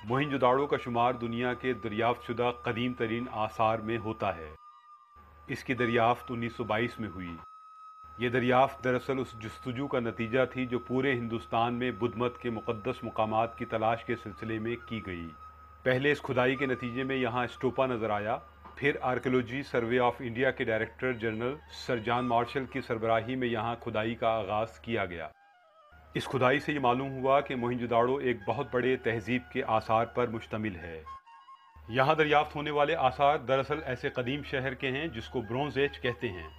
मोहनजोदाड़ो का शुमार दुनिया के दरियाफ्त शुदा कदीम तरीन आसार में होता है। इसकी दरियाफ्त 1922 में हुई। ये दरियाफ्त दरअसल उस जस्तजू का नतीजा थी जो पूरे हिंदुस्तान में बुद्ध मत के मुक़द्दस मुकामात की तलाश के सिलसिले में की गई। पहले इस खुदाई के नतीजे में यहाँ स्टोपा नज़र आया, फिर आर्कियोलॉजी सर्वे ऑफ इंडिया के director general sir John Marshall की सरबराही में यहाँ खुदाई का आगाज़ किया गया। इस खुदाई से ये मालूम हुआ कि मोहनजोदाड़ो एक बहुत बड़े तहजीब के आसार पर मुश्तमिल है। यहाँ दरियाफ्त होने वाले आसार दरअसल ऐसे कदीम शहर के हैं जिसको ब्रोंज एज कहते हैं,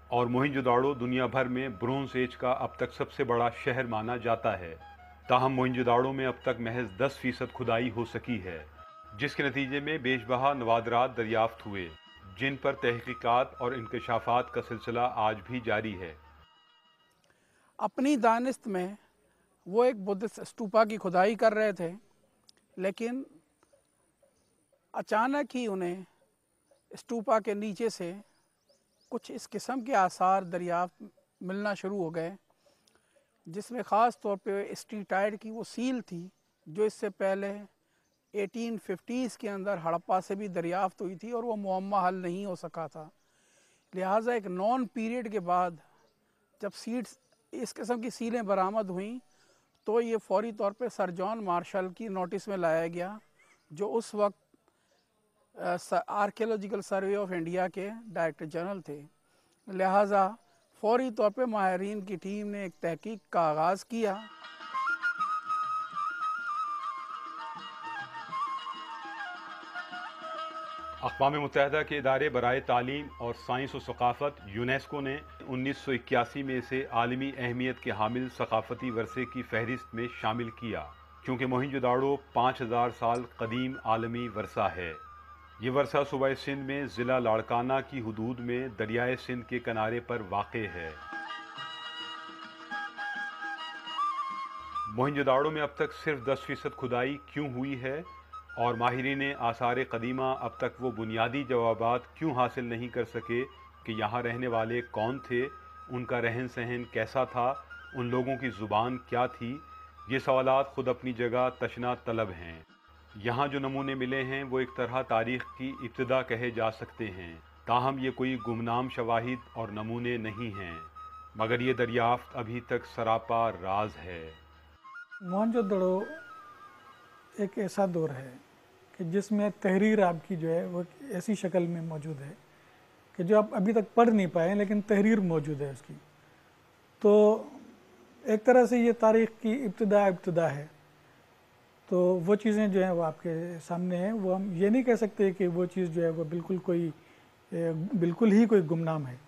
और मोहनजोदाड़ो दुनिया भर में ब्रोंज एज का अब तक सबसे बड़ा शहर माना जाता है। ताहम मोहनजोदाड़ो में अब तक महज 10% खुदाई हो सकी है, जिसके नतीजे में बेशबहा नवादरात दरियाफ्त हुए, जिन पर तहकीकात और इंकशाफात का सिलसिला आज भी जारी है। अपनी दानिस्त में वो एक बुद्ध स्तूपा की खुदाई कर रहे थे, लेकिन अचानक ही उन्हें स्तूपा के नीचे से कुछ इस किस्म के आसार दरियाफ्त मिलना शुरू हो गए, जिसमें ख़ास तौर पे स्ट्रीटाइड की वो सील थी जो इससे पहले 1850s के अंदर हड़प्पा से भी दरियाफ्त हुई थी और वो मुअम्मा हल नहीं हो सका था। लिहाजा एक नॉन पीरियड के बाद जब सीड्स इस किस्म की सीलें बरामद हुईं तो ये फौरी तौर पे सर जॉन मार्शल की नोटिस में लाया गया, जो उस वक्त आर्कियोलॉजिकल सर्वे ऑफ इंडिया के डायरेक्टर जनरल थे। लिहाजा फौरी तौर पे माहिरीन की टीम ने एक तहकीक का आगाज़ किया। अक़वाम मुत्तहिदा के इदारे बराए तालीम और साइंस व सकाफ़त यूनेस्को ने 1981 में इसे आलमी अहमियत के हामिल सकाफ़ती वरसे की फहरिस्त में शामिल किया, क्योंकि मोहनजोदाड़ो 5000 साल कदीम आलमी वरसा है। ये वरसा सूबा सिंध में ज़िला लाड़काना की हदूद में दरियाए सिंध के किनारे पर वाक़े है। मोहनजोदाड़ो में अब तक सिर्फ 10% खुदाई क्यों हुई है, और माहिरीन आसार कदीमा अब तक वो बुनियादी जवाबात क्यों हासिल नहीं कर सके कि यहाँ रहने वाले कौन थे, उनका रहन सहन कैसा था, उन लोगों की ज़ुबान क्या थी, ये सवालात ख़ुद अपनी जगह तशना तलब हैं। यहाँ जो नमूने मिले हैं वो एक तरह तारीख़ की इब्तिदा कहे जा सकते हैं, ताहम ये कोई गुमनाम शवाहिद और नमूने नहीं हैं, मगर ये दरियाफ्त अभी तक सरापा राज है। मोहनजोदड़ो एक ऐसा दौर है कि जिसमें तहरीर आपकी जो है वो ऐसी शक्ल में मौजूद है कि जो आप अभी तक पढ़ नहीं पाए, लेकिन तहरीर मौजूद है उसकी। तो एक तरह से ये तारीख़ की इब्तिदा है। तो वो चीज़ें जो हैं वो आपके सामने हैं। वो हम ये नहीं कह सकते कि वो चीज़ जो है वो बिल्कुल ही कोई गुमनाम है।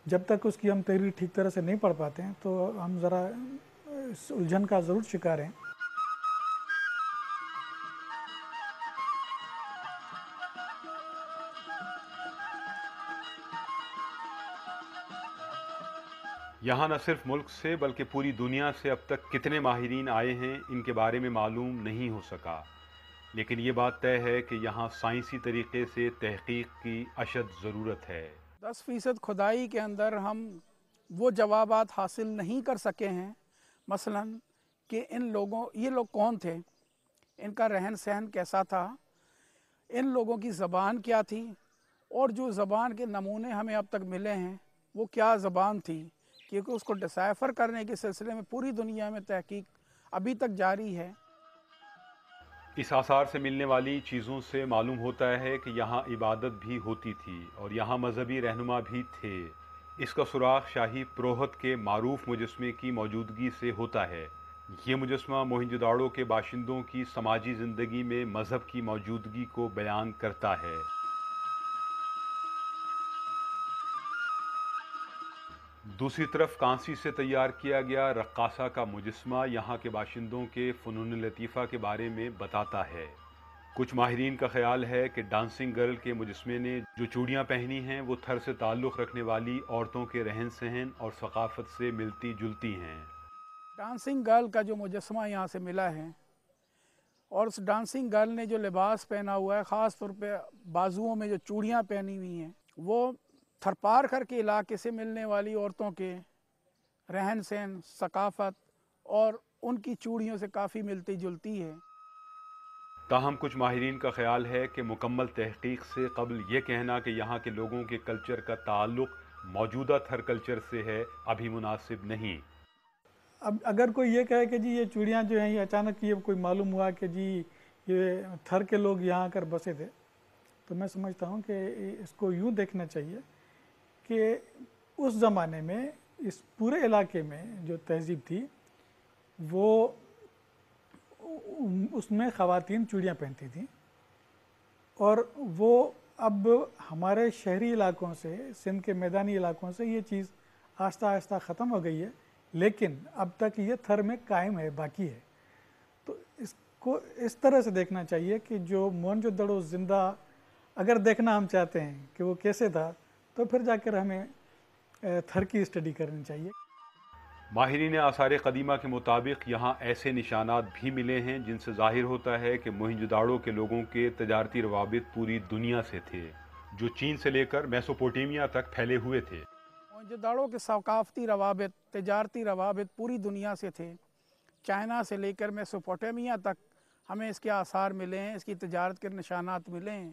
जब तक उसकी हम तहरीर ठीक तरह से नहीं पढ़ पाते हैं तो हम ज़रा उलझन का ज़रूर शिकार हैं। यहाँ न सिर्फ मुल्क से बल्कि पूरी दुनिया से अब तक कितने माहिरीन आए हैं इनके बारे में मालूम नहीं हो सका, लेकिन ये बात तय है कि यहाँ साइंसी तरीक़े से तहक़ीक़ की अशद ज़रूरत है। 10% खुदाई के अंदर हम वो जवाबात हासिल नहीं कर सके हैं, मसलन कि ये लोग कौन थे, इनका रहन सहन कैसा था, इन लोगों की ज़बान क्या थी, और जो ज़बान के नमूने हमें अब तक मिले हैं वो क्या ज़बान थी, क्योंकि उसको डिसाइफर करने के सिलसिले में पूरी दुनिया में तहकीक अभी तक जारी है। इस आसार से मिलने वाली चीज़ों से मालूम होता है कि यहाँ इबादत भी होती थी और यहाँ मजहबी रहनुमा भी थे। इसका सुराग शाही प्रोहत के मारूफ मुजस्मे की मौजूदगी से होता है। ये मुजस्मा मोहनजोदाड़ो के बाशिंदों की समाजी ज़िंदगी में मज़हब की मौजूदगी को बयान करता है। दूसरी तरफ कांसी से तैयार किया गया रक्कासा का मुजस्मा यहाँ के बाशिंदों के फ़नून लतीफ़ा के बारे में बताता है। कुछ माहिरीन का ख्याल है कि डांसिंग गर्ल के मुजस्मे ने जो चूड़ियाँ पहनी हैं वो थर से ताल्लुक़ रखने वाली औरतों के रहन सहन और सकाफ़त से मिलती जुलती हैं। डांसिंग गर्ल का जो मुजस्मा यहाँ से मिला है, और उस डांसिंग गर्ल ने जो लिबास पहना हुआ है, ख़ास तौर पे बाजुओं में जो चूड़ियाँ पहनी हुई हैं, वो थरपार करके इलाके से मिलने वाली औरतों के रहन सहन, सकाफ़त और उनकी चूड़ियों से काफ़ी मिलती जुलती है। تاہم کچھ ماہرین کا خیال ہے کہ مکمل تحقیق سے قبل یہ کہنا کہ یہاں کے لوگوں کے کلچر کا تعلق موجودہ تھر کلچر سے ہے ابھی مناسب نہیں۔ اب اگر کوئی یہ کہے کہ جی یہ چوڑیاں جو ہیں یہ اچانک یہ کوئی معلوم ہوا کہ جی یہ تھر کے لوگ یہاں آ کر بسے تھے، تو میں سمجھتا ہوں کہ اس کو یوں دیکھنا چاہیے کہ اس زمانے میں اس پورے علاقے میں جو تہذیب تھی وہ اس میں خواتین چوڑیاں پہنتی تھیں، اور وہ اب ہمارے شہری علاقوں سے، سندھ کے میدانی علاقوں سے یہ چیز آہستہ آہستہ ختم ہو گئی ہے، لیکن اب تک یہ تھر میں قائم ہے، باقی ہے۔ تو اس کو اس طرح سے دیکھنا چاہیے کہ جو موہنجو دڑو زندہ اگر دیکھنا ہم چاہتے ہیں کہ وہ کیسے تھا، تو پھر جا کر ہمیں تھر کی اسٹڈی کرنی چاہیے۔ ماہرین آثار قدیمہ کے مطابق یہاں ایسے نشانات بھی ملے ہیں جن سے ظاہر ہوتا ہے کہ موہنجو داڑو کے لوگوں کے تجارتی روابط پوری دنیا سے تھے، جو چین سے لے کر میسوپوٹیمیا تک پھیلے ہوئے تھے۔ موہنجو داڑو کے ثقافتی روابط، تجارتی روابط پوری دنیا سے تھے، چائنا سے لے کر میسوپوٹیمیا تک ہمیں اس کے آثار ملے ہیں، اس کی تجارت کے نشانات ملے ہیں۔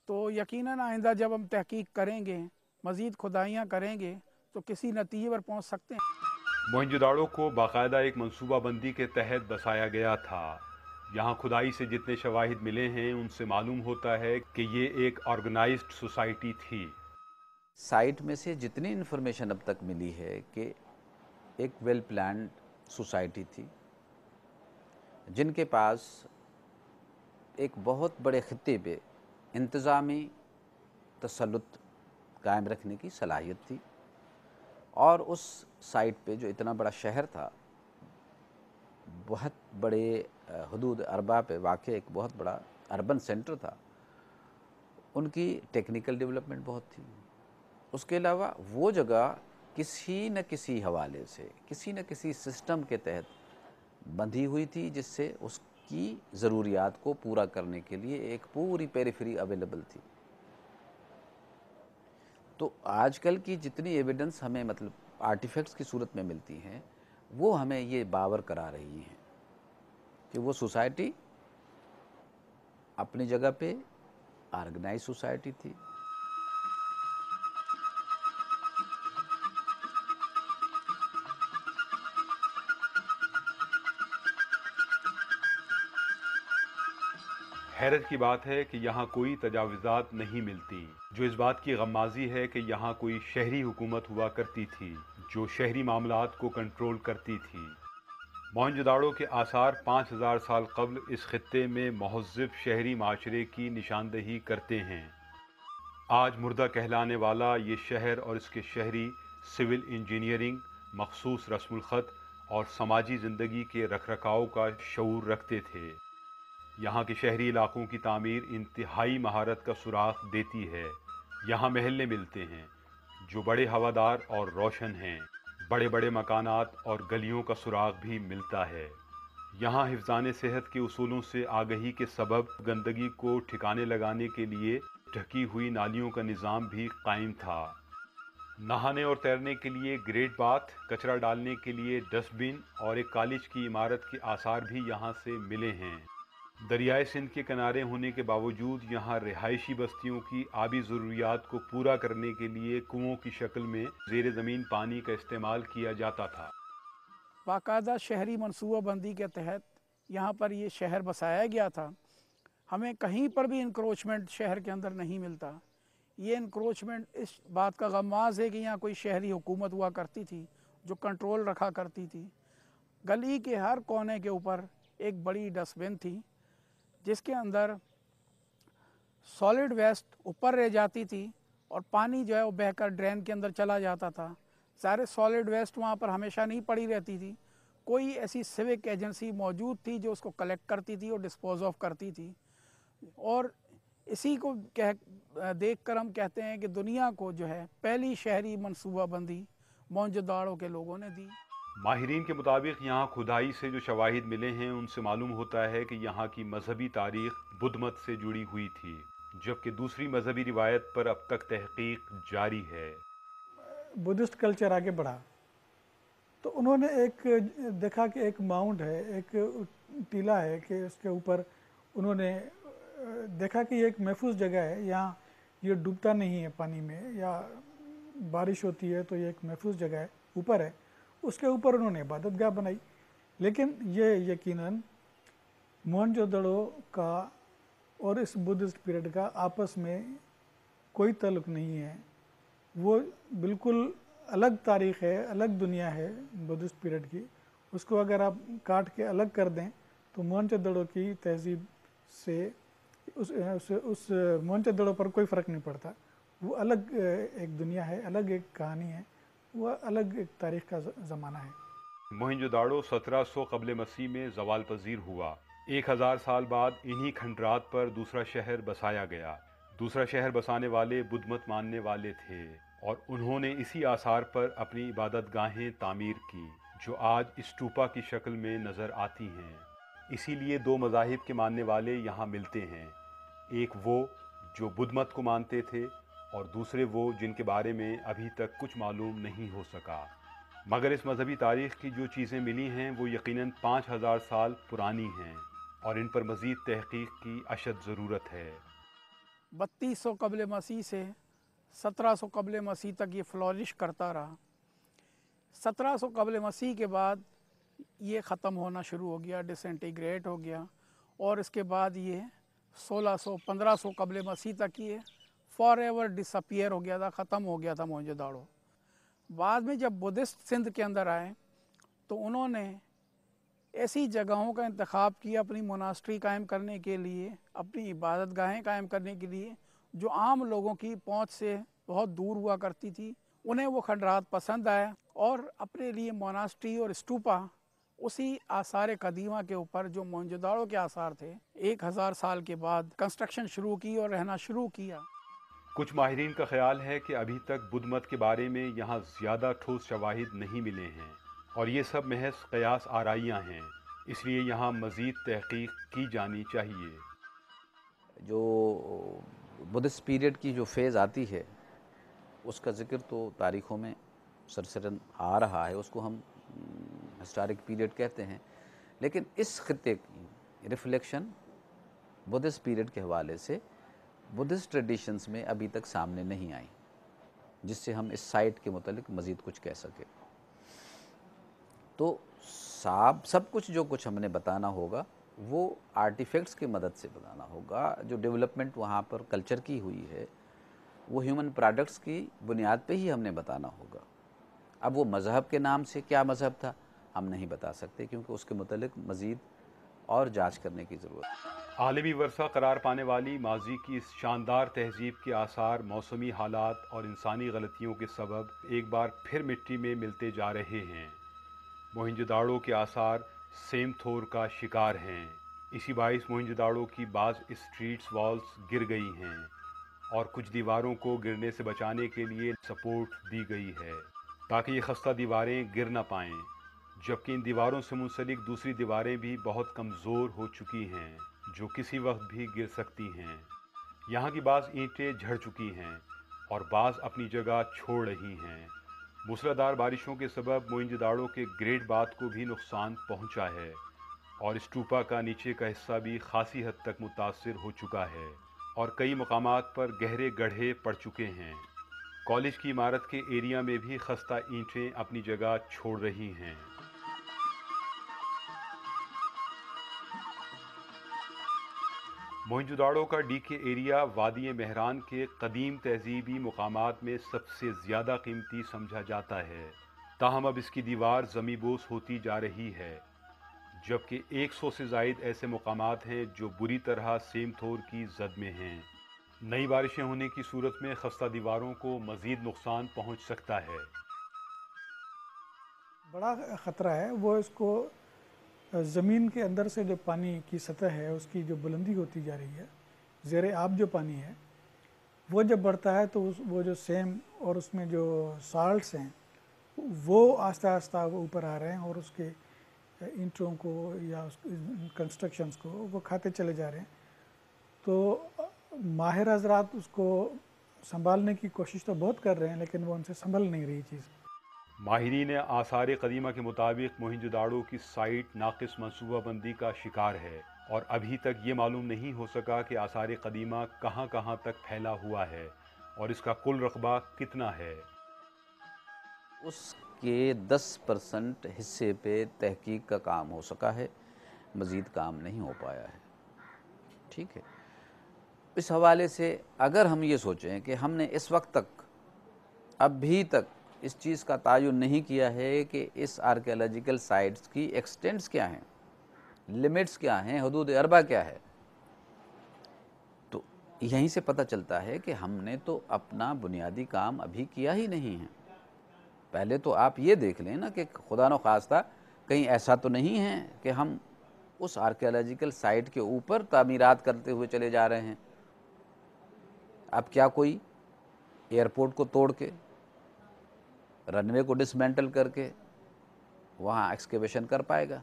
تو یقیناً آئندہ جب ہم تحقیق کریں گے، مزید کھدائیاں کریں گے، تو کسی نتیجے پر پہنچ سکتے ہیں۔ موہنجو داڑو کو باقاعدہ ایک منصوبہ بندی کے تحت بسایا گیا تھا۔ یہاں کھدائی سے جتنے شواہد ملے ہیں ان سے معلوم ہوتا ہے کہ یہ ایک آرگنائزڈ سوسائٹی تھی۔ سائٹ میں سے جتنی انفارمیشن اب تک ملی ہے کہ ایک ویل پلانڈ سوسائٹی تھی، جن کے پاس ایک بہت بڑے خطے پہ انتظامی تسلط قائم رکھنے کی صلاحیت تھی، اور اس سائٹ پہ جو اتنا بڑا شہر تھا، بہت بڑے حدود اربا پہ واقع ایک بہت بڑا اربن سینٹر تھا، ان کی ٹیکنیکل ڈیولپمنٹ بہت تھی۔ اس کے علاوہ وہ جگہ کسی نہ کسی حوالے سے، کسی نہ کسی سسٹم کے تحت بندھی ہوئی تھی، جس سے اس کی ضروریات کو پورا کرنے کے لیے ایک پوری پیریفری اویلیبل تھی۔ تو آج کل کی جتنی ایویڈنس ہمیں مطلب آرٹیفیکٹس کی صورت میں ملتی ہیں، وہ ہمیں یہ باور کرا رہی ہیں کہ وہ سوسائٹی اپنی جگہ پہ آرگنائز سوسائٹی تھی۔ حیرت کی بات ہے کہ یہاں کوئی تجاوزات نہیں ملتی، جو اس بات کی غمازی ہے کہ یہاں کوئی شہری حکومت ہوا کرتی تھی جو شہری معاملات کو کنٹرول کرتی تھی۔ موہنجو داڑو کے آثار 5000 سال قبل اس خطے میں مہذب شہری معاشرے کی نشاندہی کرتے ہیں۔ آج مردہ کہلانے والا یہ شہر اور اس کے شہری سول انجینئرنگ، مخصوص رسم الخط اور سماجی زندگی کے رکھ رکھاؤ کا شعور رکھتے تھے۔ یہاں کے شہری علاقوں کی تعمیر انتہائی مہارت کا سراغ دیتی ہے۔ یہاں محلے ملتے ہیں جو بڑے ہوادار اور روشن ہیں، بڑے بڑے مکانات اور گلیوں کا سراغ بھی ملتا ہے۔ یہاں حفظان صحت کے اصولوں سے آگہی کے سبب گندگی کو ٹھکانے لگانے کے لیے ڈھکی ہوئی نالیوں کا نظام بھی قائم تھا۔ نہانے اور تیرنے کے لیے گریٹ باتھ، کچرا ڈالنے کے لیے ڈسٹ بن اور ایک کالج کی عمارت کے آثار بھی یہاں سے ملے ہیں۔ دریائے سندھ کے کنارے ہونے کے باوجود یہاں رہائشی بستیوں کی آبی ضروریات کو پورا کرنے کے لیے کنوؤں کی شکل میں زیر زمین پانی کا استعمال کیا جاتا تھا۔ باقاعدہ شہری منصوبہ بندی کے تحت یہاں پر یہ شہر بسایا گیا تھا۔ ہمیں کہیں پر بھی انکروچمنٹ شہر کے اندر نہیں ملتا۔ یہ انکروچمنٹ اس بات کا غماز ہے کہ یہاں کوئی شہری حکومت ہوا کرتی تھی جو کنٹرول رکھا کرتی تھی۔ گلی کے ہر کونے کے اوپر ایک بڑی ڈسٹ بن تھی، جس کے اندر سالڈ ویسٹ اوپر رہ جاتی تھی اور پانی جو ہے وہ بہہ کر ڈرین کے اندر چلا جاتا تھا۔ سارے سالڈ ویسٹ وہاں پر ہمیشہ نہیں پڑی رہتی تھی، کوئی ایسی سیوک ایجنسی موجود تھی جو اس کو کلیکٹ کرتی تھی اور ڈسپوز آف کرتی تھی۔ اور اسی کو دیکھ کر ہم کہتے ہیں کہ دنیا کو جو ہے پہلی شہری منصوبہ بندی موہنجو داڑو کے لوگوں نے دی۔ ماہرین کے مطابق یہاں کھدائی سے جو شواہد ملے ہیں ان سے معلوم ہوتا ہے کہ یہاں کی مذہبی تاریخ بدھ مت سے جڑی ہوئی تھی، جبکہ دوسری مذہبی روایت پر اب تک تحقیق جاری ہے۔ بدھسٹ کلچر آگے بڑھا تو انہوں نے ایک دیکھا کہ ایک ماؤنٹ ہے، ایک ٹیلہ ہے کہ اس کے اوپر انہوں نے دیکھا کہ یہ ایک محفوظ جگہ ہے, یہاں یہ ڈوبتا نہیں ہے پانی میں, یا بارش ہوتی ہے تو یہ ایک محفوظ جگہ ہے, اوپر ہے. اس کے اوپر انہوں نے عبادت گاہ بنائی. لیکن یہ یقیناً موہنجو دڑو کا اور اس بدھسٹ پیریڈ کا آپس میں کوئی تعلق نہیں ہے. وہ بالکل الگ تاریخ ہے, الگ دنیا ہے بدھسٹ پیریڈ کی. اس کو اگر آپ کاٹ کے الگ کر دیں تو موہنجو دڑو کی تہذیب سے اس موہنجو دڑو پر کوئی فرق نہیں پڑتا. وہ الگ ایک دنیا ہے, الگ ایک کہانی ہے, وہ الگ ایک تاریخ کا زمانہ ہے. موہنجو داڑو 1700 قبل مسیح میں زوال پذیر ہوا. 1000 سال بعد انہی کھنڈرات پر دوسرا شہر بسایا گیا. دوسرا شہر بسانے والے بدھ مت ماننے والے تھے اور انہوں نے اسی آثار پر اپنی عبادت گاہیں تعمیر کی جو آج اسٹوپا کی شکل میں نظر آتی ہیں. اسی لیے دو مذاہب کے ماننے والے یہاں ملتے ہیں, ایک وہ جو بدھ مت کو مانتے تھے اور دوسرے وہ جن کے بارے میں ابھی تک کچھ معلوم نہیں ہو سکا. مگر اس مذہبی تاریخ کی جو چیزیں ملی ہیں وہ یقیناً 5000 سال پرانی ہیں اور ان پر مزید تحقیق کی اشد ضرورت ہے. 3200 قبل مسیح سے 1700 قبل مسیح تک یہ فلورش کرتا رہا. 1700 قبل مسیح کے بعد یہ ختم ہونا شروع ہو گیا, ڈسنٹیگریٹ ہو گیا, اور اس کے بعد یہ 1600-1500 قبل مسیح تک یہ فار ایور ڈس اپیئر ہو گیا تھا, ختم ہو گیا تھا موہنجو داڑو. بعد میں جب بدھسٹ سندھ کے اندر آئے تو انہوں نے ایسی جگہوں کا انتخاب کیا اپنی موناسٹری قائم کرنے کے لیے, اپنی عبادت گاہیں قائم کرنے کے لیے, جو عام لوگوں کی پہنچ سے بہت دور ہوا کرتی تھی. انہیں وہ کھنڈرات پسند آئے اور اپنے لیے موناسٹری اور اسٹوپا اسی آثار قدیمہ کے اوپر جو موہنجو داڑو کے آثار تھے 1000 سال کے بعد کنسٹرکشن شروع کی اور رہنا شروع کیا. کچھ ماہرین کا خیال ہے کہ ابھی تک بدھ مت کے بارے میں یہاں زیادہ ٹھوس شواہد نہیں ملے ہیں اور یہ سب محض قیاس آرائیاں ہیں, اس لیے یہاں مزید تحقیق کی جانی چاہیے. جو بدھسٹ پیریڈ کی جو فیز آتی ہے اس کا ذکر تو تاریخوں میں سرسراً آ رہا ہے, اس کو ہم ہسٹورک پیریڈ کہتے ہیں. لیکن اس خطے کی ریفلیکشن بدھسٹ پیریڈ کے حوالے سے بدھسٹ ٹریڈیشنز میں ابھی تک سامنے نہیں آئی جس سے ہم اس سائٹ کے متعلق مزید کچھ کہہ سکیں. تو سب کچھ جو کچھ ہم نے بتانا ہوگا وہ آرٹیفیکٹس کی مدد سے بتانا ہوگا. جو ڈیولپمنٹ وہاں پر کلچر کی ہوئی ہے وہ ہیومن پروڈکٹس کی بنیاد پہ ہی ہم نے بتانا ہوگا. اب وہ مذہب کے نام سے کیا مذہب تھا ہم نہیں بتا سکتے کیونکہ اس کے متعلق مزید اور جانچ کرنے کی ضرورت ہے. عالمی ورثہ قرار پانے والی ماضی کی اس شاندار تہذیب کے آثار موسمی حالات اور انسانی غلطیوں کے سبب ایک بار پھر مٹی میں ملتے جا رہے ہیں. موہنجو داڑو کے آثار سیم تھور کا شکار ہیں. اسی باعث موہنجو داڑو کی بعض اسٹریٹس والز گر گئی ہیں اور کچھ دیواروں کو گرنے سے بچانے کے لیے سپورٹ دی گئی ہے تاکہ یہ خستہ دیواریں گر نہ پائیں, جبکہ ان دیواروں سے منسلک دوسری دیواریں بھی بہت کمزور ہو چکی ہیں جو کسی وقت بھی گر سکتی ہیں. یہاں کی بعض اینٹیں جھڑ چکی ہیں اور بعض اپنی جگہ چھوڑ رہی ہیں. موسلادھار بارشوں کے سبب موہنجو داڑو کے گریٹ باتھ کو بھی نقصان پہنچا ہے اور اسٹوپا کا نیچے کا حصہ بھی خاصی حد تک متاثر ہو چکا ہے اور کئی مقامات پر گہرے گڑھے پڑ چکے ہیں. کالج کی عمارت کے ایریا میں بھی خستہ اینٹیں اپنی جگہ چھوڑ رہی ہیں. موہنجو داڑو کا ڈی کے ایریا وادی مہران کے قدیم تہذیبی مقامات میں سب سے زیادہ قیمتی سمجھا جاتا ہے. تاہم اب اس کی دیوار زمیں بوس ہوتی جا رہی ہے, جبکہ 100 سے زائد ایسے مقامات ہیں جو بری طرح سیم تھور کی زد میں ہیں. نئی بارشیں ہونے کی صورت میں خستہ دیواروں کو مزید نقصان پہنچ سکتا ہے. بڑا خطرہ ہے وہ اس کو زمین کے اندر سے جو پانی کی سطح ہے اس کی جو بلندی ہوتی جا رہی ہے, زیر آب جو پانی ہے وہ جب بڑھتا ہے تو وہ جو سیم اور اس میں جو سالٹس ہیں وہ آہستہ آہستہ وہ اوپر آ رہے ہیں اور اس کے اینٹوں کو یا اس کنسٹرکشنز کو وہ کھاتے چلے جا رہے ہیں. تو ماہر حضرات اس کو سنبھالنے کی کوشش تو بہت کر رہے ہیں لیکن وہ ان سے سنبھل نہیں رہی چیز. ماہرین آثار قدیمہ کے مطابق موہنجو داڑو کی سائٹ ناقص منصوبہ بندی کا شکار ہے और अभी तक ये मालूम नहीं हो सका कि आसार कदीमा कहाँ कहाँ तक फैला हुआ है और इसका कुल रकबा कितना है। उसके 10% हिस्से पे तहकीक का काम हो सका है, मज़ीद काम नहीं हो पाया है। ठीक है, इस हवाले से अगर हम ये सोचें कि हमने इस वक्त तक अभी तक इस चीज़ का तयन नहीं किया है कि इस आर्कियोलॉजिकल साइट्स की एक्सटेंट्स क्या हैं, लिमिट्स क्या हैं, हदूद अरबा क्या है, तो यहीं से पता चलता है कि हमने तो अपना बुनियादी काम अभी किया ही नहीं है। पहले तो आप ये देख लें ना कि खुदा न खास्ता कहीं ऐसा तो नहीं है कि हम उस आर्कियोलॉजिकल साइट के ऊपर तामीरात करते हुए चले जा रहे हैं। अब क्या कोई एयरपोर्ट को तोड़ के, रनवे को डिसमेंटल करके वहाँ एक्सकेवेशन कर पाएगा?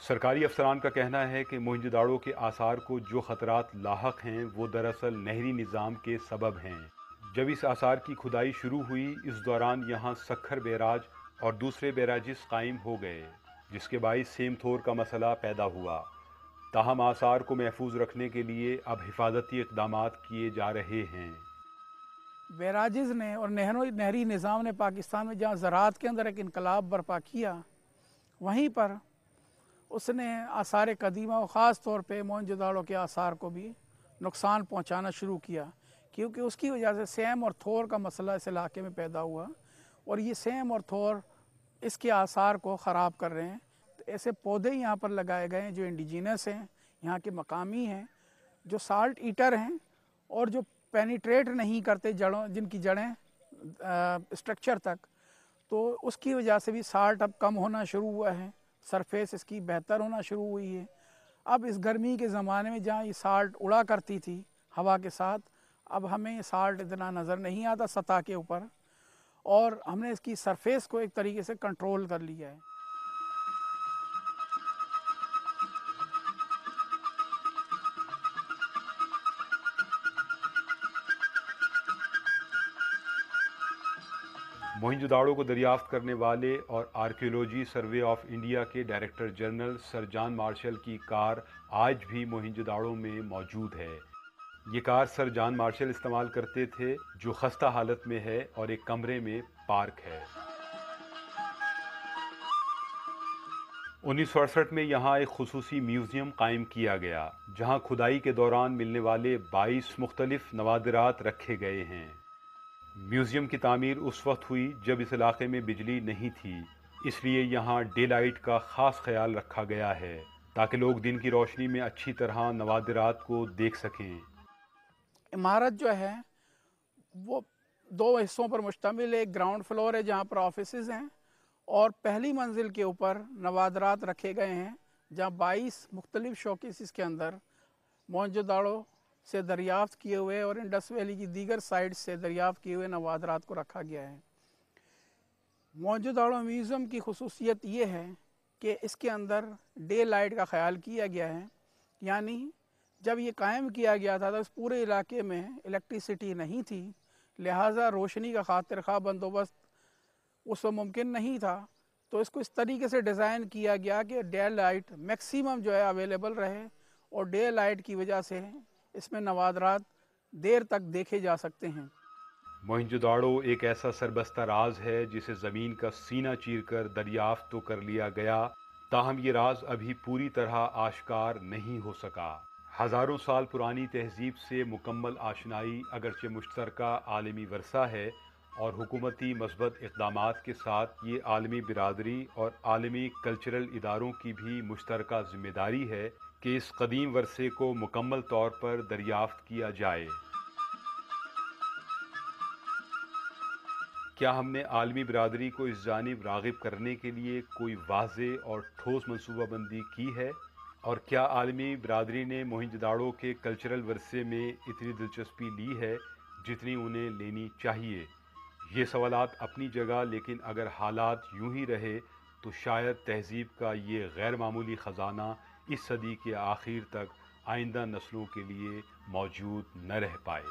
सरकारी अफसरान का कहना है कि मोहनजोदाड़ो के आसार को जो ख़तरात लाहक हैं वो दरअसल नहरी निज़ाम के सबब हैं। जब इस आसार की खुदाई शुरू हुई, इस दौरान यहाँ सखर बैराज और दूसरे बैराजिस कायम हो गए, जिसके बाइस सेमथोर का मसला पैदा हुआ। ताहम आसार को महफूज रखने के लिए अब हिफाजती इक़दामात किए जा रहे हैं। बैराजिज़ ने और नहरी निज़ाम ने पाकिस्तान में जहाँ ज़राअत के अंदर एक इनकलाब बर्पा किया, वहीं पर उसने आसार कदीमा और ख़ास तौर पे मोहनजोदाड़ो के आसार को भी नुकसान पहुंचाना शुरू किया, क्योंकि उसकी वजह से सैम और थोर का मसला इस इलाके में पैदा हुआ और ये सैम और थोर इसके आसार को ख़राब कर रहे हैं। तो ऐसे पौधे यहाँ पर लगाए गए हैं जो इंडिजीनस हैं, यहाँ के मकामी हैं, जो साल्ट ईटर हैं और जो पेनिट्रेट नहीं करते जड़ों, जिनकी जड़ें स्ट्रक्चर तक, तो उसकी वजह से भी साल्ट अब कम होना शुरू हुआ है, सरफेस इसकी बेहतर होना शुरू हुई है। अब इस गर्मी के ज़माने में जहाँ ये साल्ट उड़ा करती थी हवा के साथ, अब हमें साल्ट इतना नज़र नहीं आता सतह के ऊपर, और हमने इसकी सरफेस को एक तरीके से कंट्रोल कर लिया है। मोहनजोदाड़ो को दरियाफ्त करने वाले और आर्कियोलॉजी सर्वे ऑफ इंडिया के director general sir John Marshall की कार आज भी मोहनजोदाड़ो में मौजूद है। ये कार सर जॉन मार्शल इस्तेमाल करते थे, जो खस्ता हालत में है और एक कमरे में पार्क है। 1968 में यहाँ एक खुसूसी म्यूज़ियम कायम किया गया, जहाँ खुदाई के दौरान मिलने वाले 22 मुख्तलिफ नवादिरात रखे गए हैं। म्यूज़ियम की तामीर उस वक्त हुई जब इस इलाके में बिजली नहीं थी, इसलिए यहाँ डे लाइट का ख़ास ख्याल रखा गया है ताकि लोग दिन की रोशनी में अच्छी तरह नवादिरात को देख सकें। इमारत जो है वो 2 हिस्सों पर मुश्तमिल है। एक ग्राउंड फ्लोर है जहाँ पर ऑफिसेज़ हैं, और पहली मंजिल के ऊपर नवादरात रखे गए हैं, जहाँ 22 मुख्तलिफ शोकेसेस के अंदर मोहनजोदाड़ो से दरियाफ्त किए हुए और इंडस वैली की दीगर साइड से दरियाफ्त किए हुए नवादरात को रखा गया है। मोहनजोदाड़ो म्यूज़ियम की खुसूसियत ये है कि इसके अंदर डे लाइट का ख्याल किया गया है, यानी जब ये कायम किया गया था तो इस पूरे इलाके में इलेक्ट्रिसिटी नहीं थी, लिहाजा रोशनी का खातिर खा बंदोबस्त उस वक्त मुमकिन नहीं था। तो इसको इस तरीके से डिज़ाइन किया गया कि डे लाइट मैक्सिमम जो है अवेलेबल रहे, और डे लाइट की वजह से इसमें नवादरात देर तक देखे जा सकते हैं। मोहनजोदाड़ो एक ऐसा सरबस्ता राज है जिसे ज़मीन का सीना चीरकर दरियाफ्त तो कर लिया गया, ताहम ये राज अभी पूरी तरह आश्कार नहीं हो सका। हज़ारों साल पुरानी तहजीब से मुकम्मल आशनाई अगरचे मुश्तरका आलमी वर्सा है, और हुकूमती मस्बत इक़दामात के साथ ये आलमी बिरादरी और आलमी कल्चरल इदारों की भी मुश्तरका ज़िम्मेदारी है कि इस कदीम वर्से को मुकम्मल तौर पर दरियाफ्त किया जाए। क्या हमने आलमी बिरादरी को इस जानिब राग़िब करने के लिए कोई वाज़े और ठोस मनसूबाबंदी की है, और क्या आलमी बिरादरी ने मोहनजोदाड़ो के कल्चरल वर्से में इतनी दिलचस्पी ली है जितनी उन्हें लेनी चाहिए? ये सवालात अपनी जगह, लेकिन अगर हालात यूं ही रहे तो शायद तहज़ीब का ये गैर मामूली ख़जाना इस सदी के आखिर तक आइंदा नस्लों के लिए मौजूद न रह पाए।